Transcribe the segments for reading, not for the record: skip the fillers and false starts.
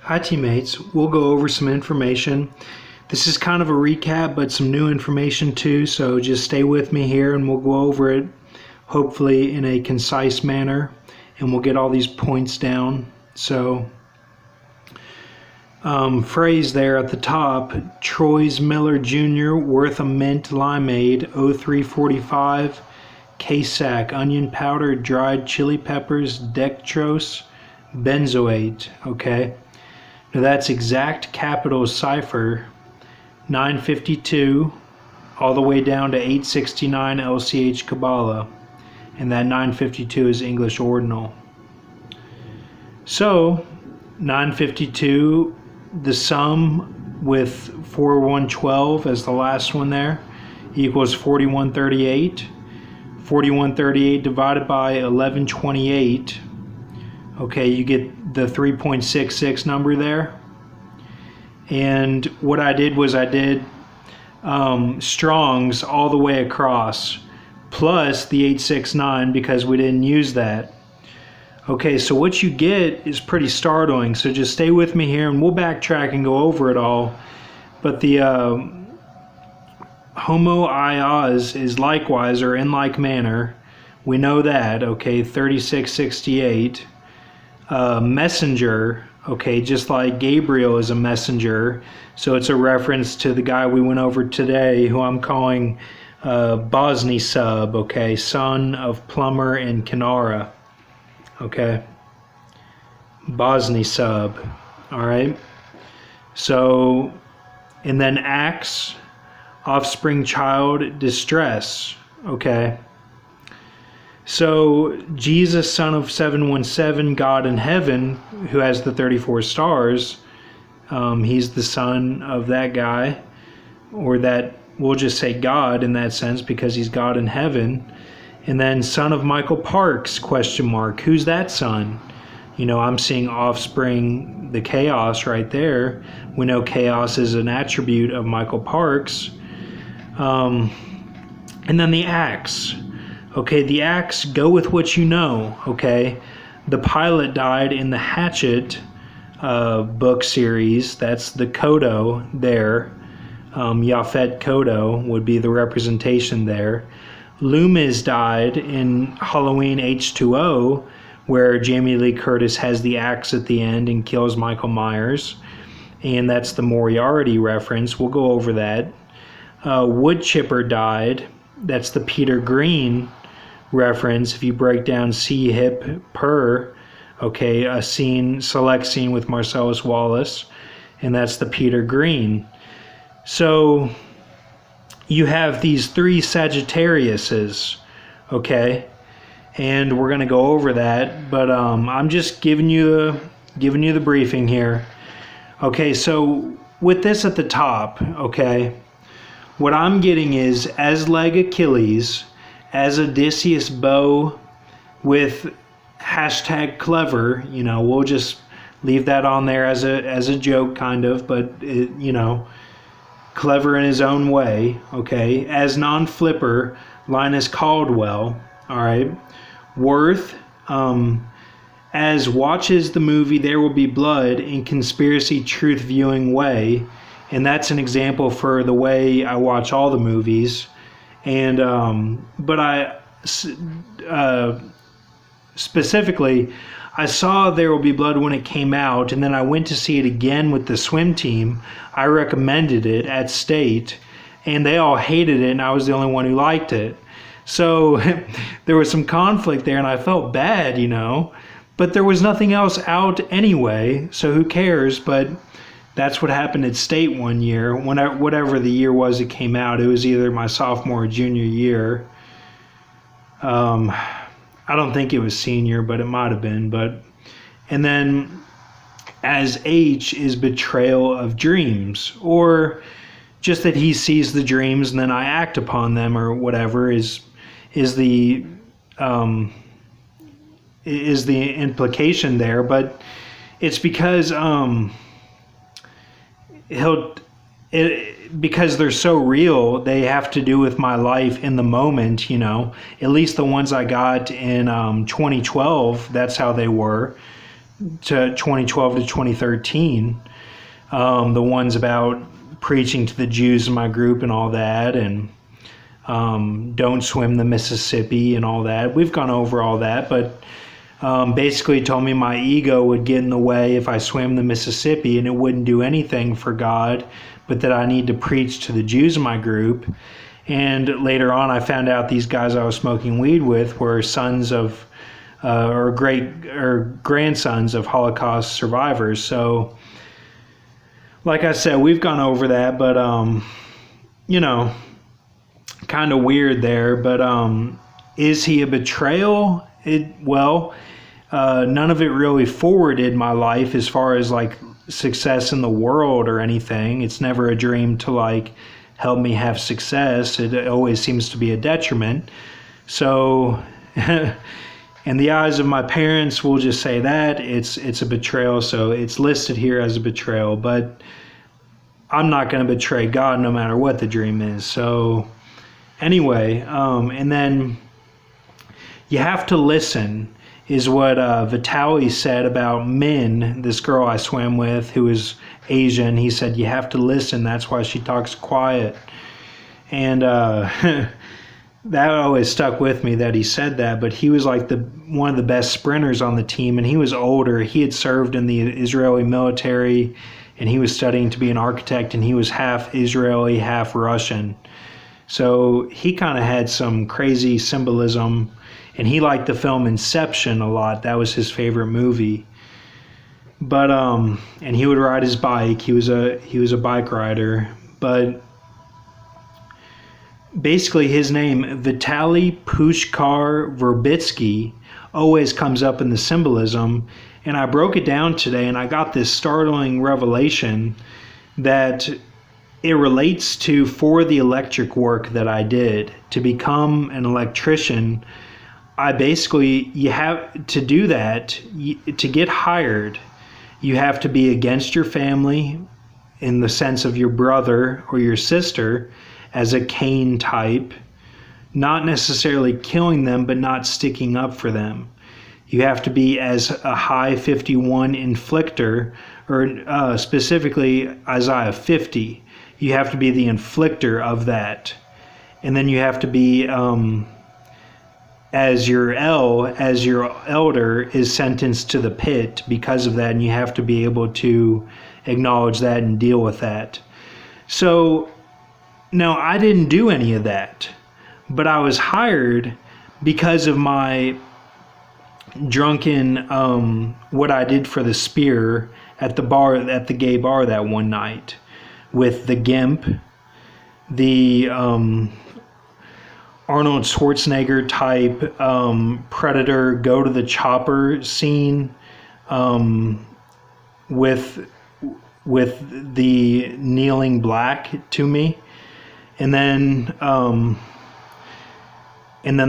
Hi teammates, we'll go over some information. This is kind of a recap, but some new information too, so just stay with me here and we'll go over it, hopefully in a concise manner, and we'll get all these points down. So, phrase there at the top, Troy's Miller Jr., worth a mint limeade, 0345, K-Sac, onion powder, dried chili peppers, dextrose, benzoate, okay? Now that's exact capital cipher, 952, all the way down to 869 LCH Kabbalah, and that 952 is English ordinal. So, 952, the sum with 4112 as the last one there, equals 4138. 4138 divided by 1128, okay, you get the 3.66 number there. And what I did was I did Strong's all the way across, plus the 869 because we didn't use that. Okay, so what you get is pretty startling, so just stay with me here and we'll backtrack and go over it all. But the homoios is likewise, or in like manner. We know that, okay, 3668. Messenger, okay, just like Gabriel is a messenger, so it's a reference to the guy we went over today, who I'm calling Bosni Sub, okay, son of Plumber and Kenara, okay, Bosni Sub, all right. So, and then Axe, offspring child, distress, okay. So Jesus, son of 717, God in heaven, who has the 34 stars, he's the son of that guy, or that, we'll just say God in that sense because he's God in heaven. And then son of Michael Parks, question mark, who's that son? You know, I'm seeing offspring, the chaos right there. We know chaos is an attribute of Michael Parks. And then the axe. Okay, the axe, go with what you know, okay? The pilot died in the Hatchet book series. That's the Kodo there. Yaphet Kodo would be the representation there. Loomis died in Halloween H2O, where Jamie Lee Curtis has the axe at the end and kills Michael Myers. And that's the Moriarty reference. We'll go over that. Wood Chipper died. That's the Peter Green reference. If you break down C hip per, okay, a scene, select scene with Marcellus Wallace, and that's the Peter Green. So you have these three Sagittariuses, okay, and we're going to go over that, but I'm just giving you the briefing here. Okay, so with this at the top, okay, what I'm getting is as leg Achilles, as Odysseus bow with hashtag clever, you know, we'll just leave that on there as a joke kind of, but it, you know, clever in his own way, okay, as non-flipper, Linus Caldwell, all right, Worth, as watches the movie There Will Be Blood in conspiracy truth viewing way, and that's an example for the way I watch all the movies. And but I specifically, I saw There Will Be Blood when it came out, and then I went to see it again with the swim team. I recommended it at State, and they all hated it, and I was the only one who liked it. So there was some conflict there, and I felt bad, you know. But there was nothing else out anyway, so who cares? But that's what happened at State one year. Whatever the year was it came out, it was either my sophomore or junior year. I don't think it was senior, but it might have been. And then as H is betrayal of dreams, or just that he sees the dreams and then I act upon them, or whatever is the implication there. But it's because because they're so real, they have to do with my life in the moment, you know. At least the ones I got in 2012, that's how they were. to 2012 to 2013. The ones about preaching to the Jews in my group and all that, and don't swim the Mississippi and all that. We've gone over all that, but basically told me my ego would get in the way if I swam the Mississippi and it wouldn't do anything for God, but that I need to preach to the Jews in my group. And later on, I found out these guys I was smoking weed with were sons of, or grandsons of Holocaust survivors. So, like I said, we've gone over that, but, kind of weird there. But is he a betrayal? None of it really forwarded my life as far as like success in the world or anything. It's never a dream to like help me have success. It always seems to be a detriment. So in the eyes of my parents, we'll just say that it's a betrayal. So it's listed here as a betrayal, but I'm not going to betray God no matter what the dream is. So anyway, and then you have to listen is what Vitaly said about Min, this girl I swam with who is Asian. He said, you have to listen. That's why she talks quiet. And that always stuck with me that he said that. But he was like one of the best sprinters on the team, and he was older. He had served in the Israeli military, and he was studying to be an architect, and he was half Israeli, half Russian. So he kind of had some crazy symbolism. And he liked the film Inception a lot. That was his favorite movie. But and he would ride his bike. He was a bike rider. But basically his name, Vitaly Pushkar Verbitsky, always comes up in the symbolism. And I broke it down today, and I got this startling revelation that it relates to for the electric work that I did. To become an electrician, you have to do that. To get hired, you have to be against your family in the sense of your brother or your sister as a Cain type, not necessarily killing them, but not sticking up for them. You have to be as a high 51 inflictor, or specifically Isaiah 50. You have to be the inflictor of that. And then you have to be as your elder is sentenced to the pit because of that, and you have to be able to acknowledge that and deal with that. So now I didn't do any of that, but I was hired because of my drunken what I did for the spear at the gay bar that one night with the gimp, the Arnold Schwarzenegger type Predator go to the chopper scene with the kneeling black to me, and then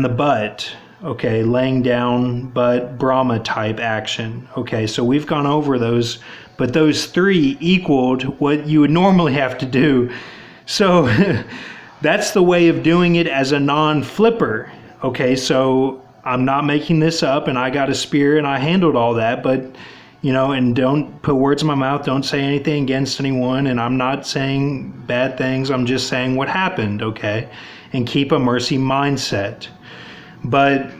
the butt, okay, laying down butt Brahma type action. Okay, so we've gone over those, but those three equaled what you would normally have to do. So that's the way of doing it as a non-flipper. Okay, so I'm not making this up, and I got a spear and I handled all that, but and don't put words in my mouth, don't say anything against anyone, and I'm not saying bad things, I'm just saying what happened, okay? And keep a mercy mindset. But,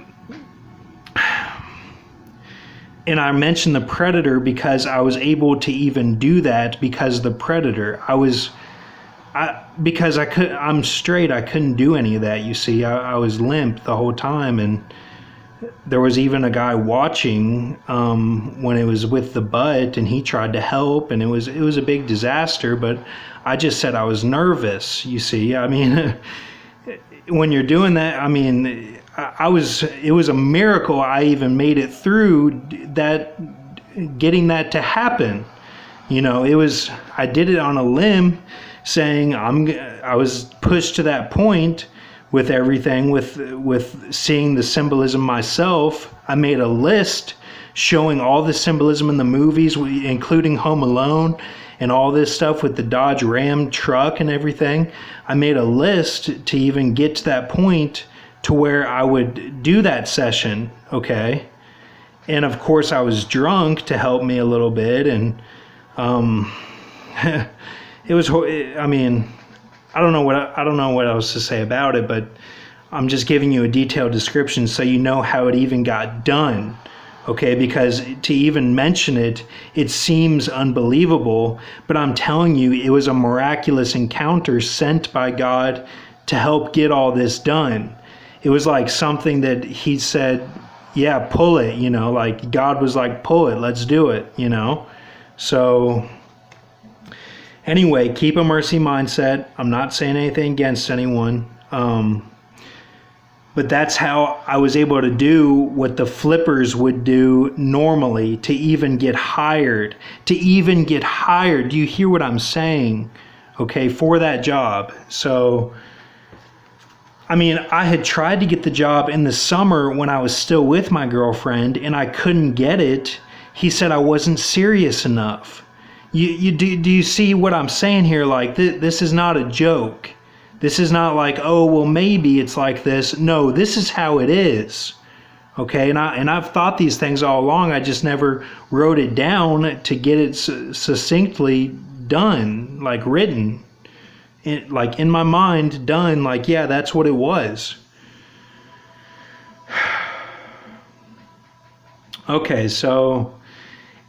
and I mentioned the Predator because I was able to even do that because the Predator, I'm straight, I couldn't do any of that, you see. I was limp the whole time, and there was even a guy watching when it was with the butt, and he tried to help, and it was a big disaster, but I just said I was nervous, you see. I mean, when you're doing that, I mean, it was a miracle I even made it through that, getting that to happen. I did it on a limb, saying I was pushed to that point with everything, with seeing the symbolism myself. I made a list showing all the symbolism in the movies, including Home Alone and all this stuff with the Dodge Ram truck and everything. I made a list to even get to that point to where I would do that session, okay? and of course I was drunk to help me a little bit, and it was, I mean, I don't know what else to say about it, but I'm just giving you a detailed description so you know how it even got done. Okay, because to even mention it, it seems unbelievable, but I'm telling you, it was a miraculous encounter sent by God to help get all this done. It was like something that he said, yeah, pull it, like God was like, pull it, let's do it, So anyway, keep a mercy mindset. I'm not saying anything against anyone. But that's how I was able to do what the flippers would do normally to even get hired. Do you hear what I'm saying? Okay, for that job. So, I mean, I had tried to get the job in the summer when I was still with my girlfriend, and I couldn't get it. He said I wasn't serious enough. Do you see what I'm saying here? Like, this is not a joke. This is not like, oh, well, maybe it's like this. No, this is how it is. Okay, and I've thought these things all along. I just never wrote it down to get it succinctly done, like written, like in my mind, done. Like, yeah, that's what it was. Okay, so,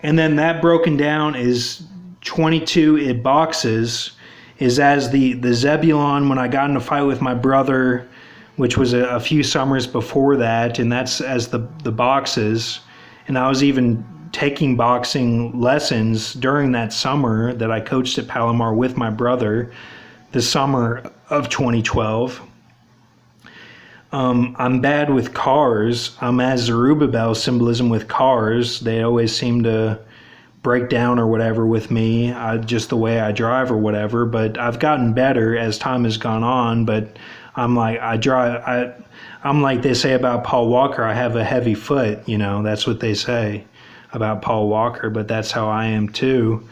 and then that broken down is 22 boxes. Is as the Zebulon, when I got in a fight with my brother, which was a few summers before that, and that's as the boxes. And I was even taking boxing lessons during that summer that I coached at Palomar with my brother, the summer of 2012. I'm bad with cars. I'm as Zerubbabel symbolism with cars. They always seem to break down or whatever with me, just the way I drive or whatever. But I've gotten better as time has gone on. But I'm like, I'm like they say about Paul Walker, I have a heavy foot, that's what they say about Paul Walker, but that's how I am too.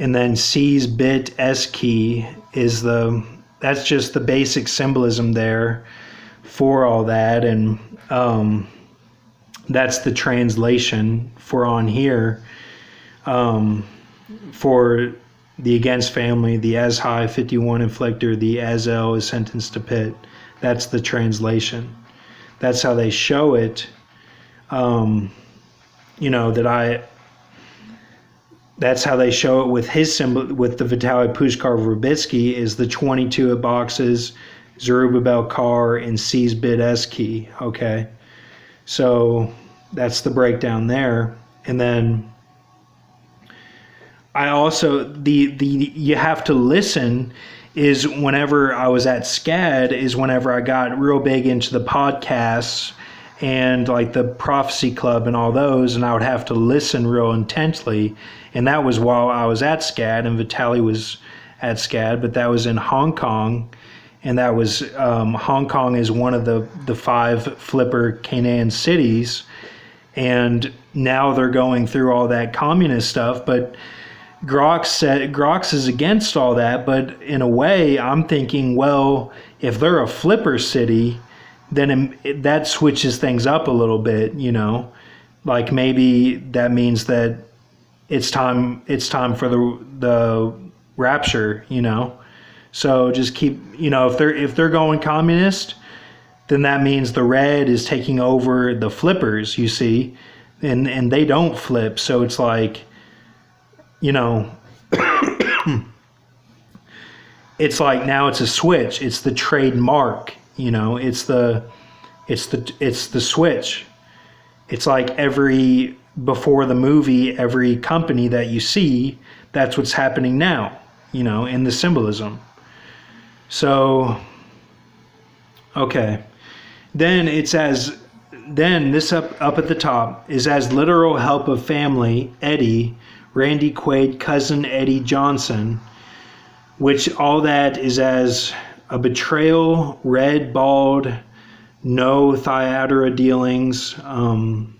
And then C's bit S key is that's just the basic symbolism there for all that. And that's the translation for on here. For the against family, the as high 51 inflictor, the as L is sentenced to pit. That's the translation. That's how they show it. That's how they show it with his symbol, with the Vitaly Pushkar Verbitsky, is the 22 boxes, Zerubbabel Carr, and C's bit S key. Okay, so that's the breakdown there, and then. I also, you have to listen is whenever I was at SCAD is whenever I got real big into the podcasts and like the Prophecy Club and all those, and I would have to listen real intently. And that was while I was at SCAD, and Vitaly was at SCAD, but that was in Hong Kong. And that was, Hong Kong is one of the 5 flipper Canaan cities. And now they're going through all that communist stuff, but Grox is against all that, but in a way, I'm thinking, well, if they're a flipper city, then that switches things up a little bit, Like maybe that means that it's time for the rapture, So just keep, if they're going communist, then that means the red is taking over the flippers, you see, and they don't flip, so it's like. It's like now it's a switch. It's the trademark. It's the switch. It's like before the movie, every company that you see, that's what's happening now. In the symbolism. So, okay. Then this up at the top is as literal help of family, Eddie. Randy Quaid, cousin Eddie Johnson, which all that is as a betrayal, red, bald, no Thyatira dealings, not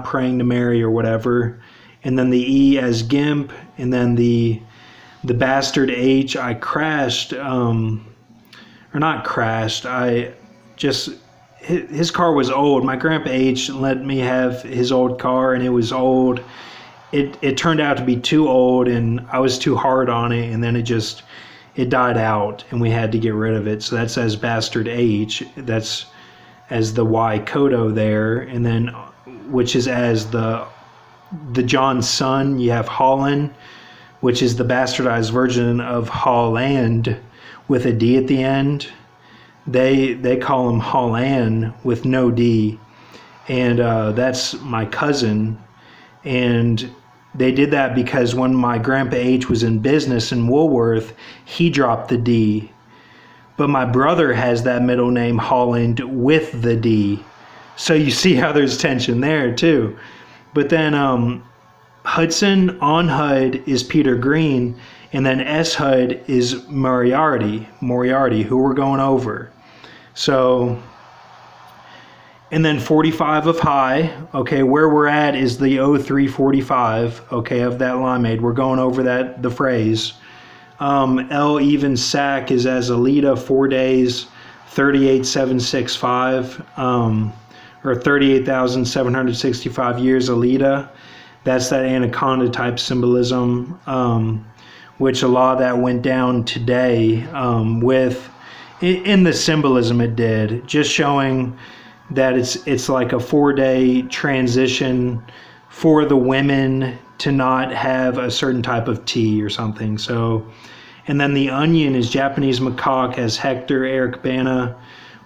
praying to Mary or whatever. And then the E as gimp, and then the bastard H, I crashed, or not crashed, his car was old. My grandpa H let me have his old car, and it was old. It turned out to be too old, and I was too hard on it, and then it died out, and we had to get rid of it. So that's as bastard H. That's as the Y Kodo there, and then which is as the John's son. You have Holland, which is the bastardized version of Holland with a D at the end. They call him Holland with no D, and that's my cousin. And they did that because when my grandpa H was in business in Woolworth, he dropped the D. But my brother has that middle name Holland with the D. So you see how there's tension there too. But then Hudson on HUD is Peter Green, and then S HUD is Moriarty, who we're going over. So, and then 45 of high, okay, where we're at is the 0345, okay, of that limeade. We're going over the phrase. L even sac is as Alita, 4 days, 38,765, or 38,765 years Alita. That's that anaconda type symbolism, which a lot of that went down today in the symbolism it did, just showing that it's like a 4-day transition for the women to not have a certain type of tea or something. So, and then the onion is Japanese macaque as Hector Eric Bana,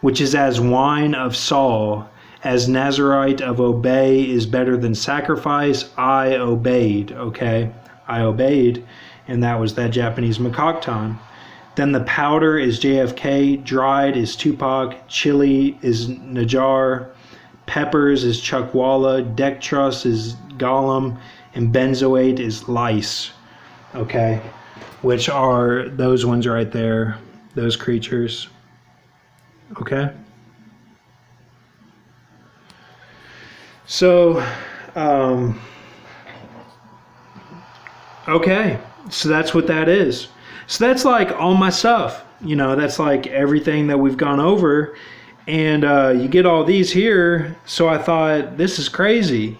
which is as wine of Saul, as Nazarite of obey is better than sacrifice. I obeyed, okay? I obeyed, and that was that Japanese macaque time. Then the powder is JFK, dried is Tupac, chili is Najar, peppers is Chuckwalla, dextrose is Gollum, and benzoate is lice, okay? Which are those ones right there, those creatures, okay? So, okay, so that's what that is. So that's like all my stuff, that's like everything that we've gone over, and you get all these here. So I thought, this is crazy,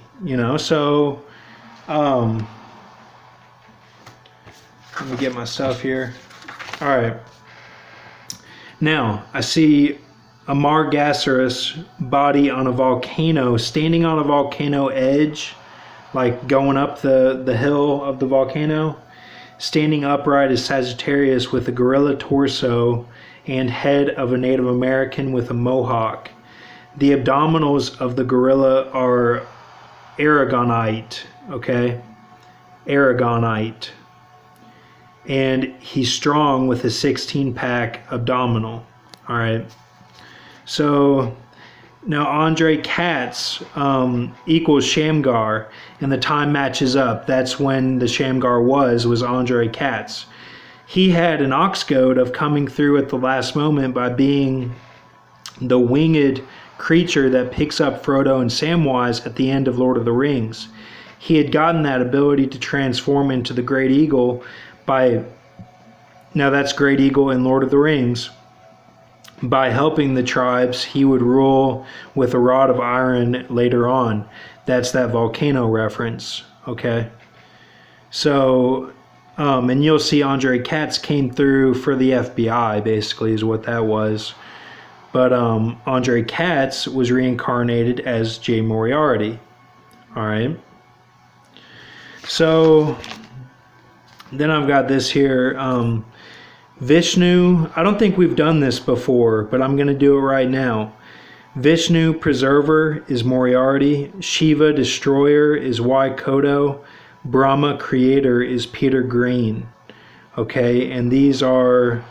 so let me get my stuff here. All right, now I see a Margasaurus body on a volcano, standing on a volcano edge, like going up the hill of the volcano. Standing upright is Sagittarius with a gorilla torso and head of a Native American with a mohawk. The abdominals of the gorilla are Aragonite, okay? Aragonite. And he's strong with a 16-pack abdominal, all right? So now Andrei Katz equals Shamgar, and the time matches up. That's when the Shamgar was Andrei Katz. He had an ox goad of coming through at the last moment by being the winged creature that picks up Frodo and Samwise at the end of Lord of the Rings. He had gotten that ability to transform into the Great Eagle now that's Great Eagle in Lord of the Rings. By helping the tribes, he would rule with a rod of iron later on. That's that volcano reference, okay? So, and you'll see Andrei Katz came through for the FBI, basically, is what that was. But Andrei Katz was reincarnated as J. Moriarty, all right? So, then I've got this here, Vishnu. I don't think we've done this before, but I'm going to do it right now. Vishnu, preserver, is Moriarty. Shiva, destroyer, is Y Kodo. Brahma, creator, is Peter Green. Okay, and these are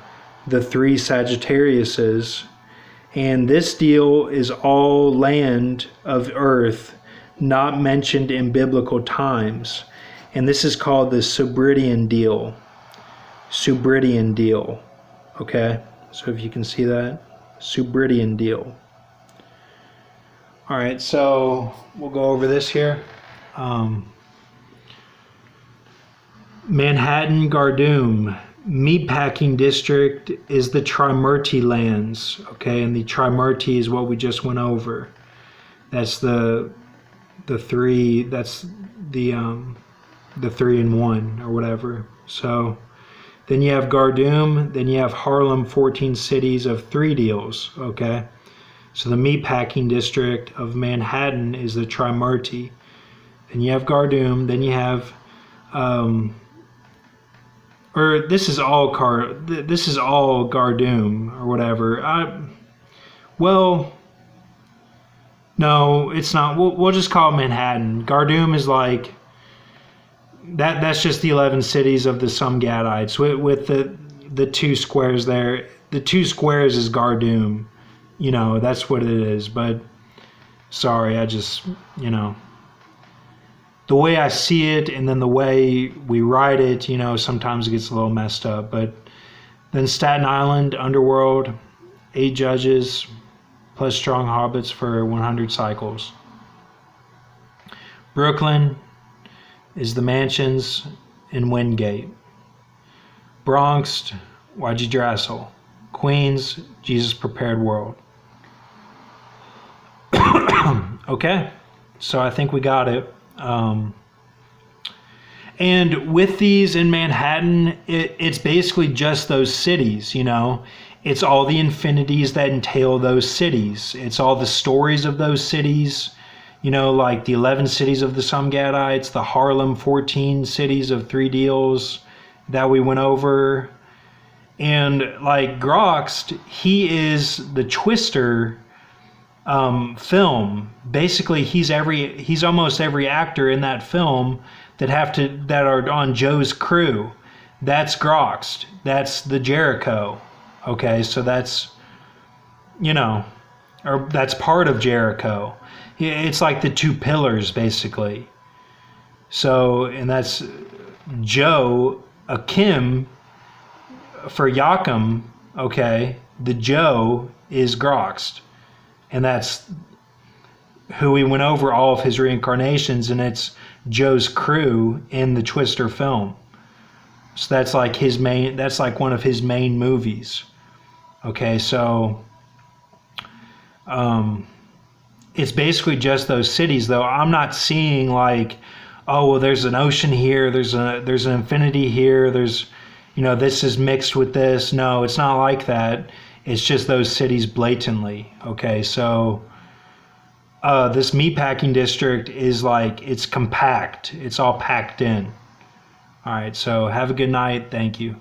the three Sagittariuses. And this deal is all land of earth, not mentioned in biblical times. And this is called the subridian deal. Subridian deal. Okay, so if you can see that, subridian deal. All right, so we'll go over this here. Manhattan Gardoom, meatpacking district is the Trimurti lands, okay, and the Trimurti is what we just went over. That's the three. That's the 3 in 1 or whatever. So then you have Gardum. Then you have Harlem, 14 cities of 3 deals. Okay, so the meatpacking district of Manhattan is the Trimurti. Then you have Gardum. Then you have or this is all Gardum or whatever. Well, no, it's not. We'll just call it Manhattan. Gardum is like that. That's just the 11 cities of the Sumgadites with the 2 squares there. The 2 squares is Gardum. You know, that's what it is. But sorry, I just, you know, the way I see it and then the way we write it, you know, sometimes it gets a little messed up. But then Staten Island, Underworld, 8 judges, plus strong hobbits for 100 cycles. Brooklyn is the mansions in Wingate. Bronx, YG Drassel. Queens, Jesus Prepared World. Okay, so I think we got it. And with these in Manhattan, it's basically just those cities, you know. It's all the infinities that entail those cities. It's all the stories of those cities, you know, like the 11 cities of the Sumgadites, the Harlem 14 cities of 3 deals that we went over. And like Groxt, he is the Twister film. Basically, he's almost every actor in that film that are on Joe's crew. That's Groxt. That's the Jericho. Okay, so that's, you know, or that's part of Jericho. It's like the 2 pillars, basically. So, and that's Joe, Akim for Yakum. Okay, the Joe is Groxt. And that's who we went over all of his reincarnations, and it's Joe's crew in the Twister film. So that's like that's like one of his main movies. Okay, so it's basically just those cities, though. I'm not seeing like, oh, well, there's an ocean here, there's an infinity here, there's, you know, this is mixed with this. No, it's not like that. It's just those cities blatantly. Okay, so this meatpacking district is like, it's compact. It's all packed in. All right, so have a good night. Thank you.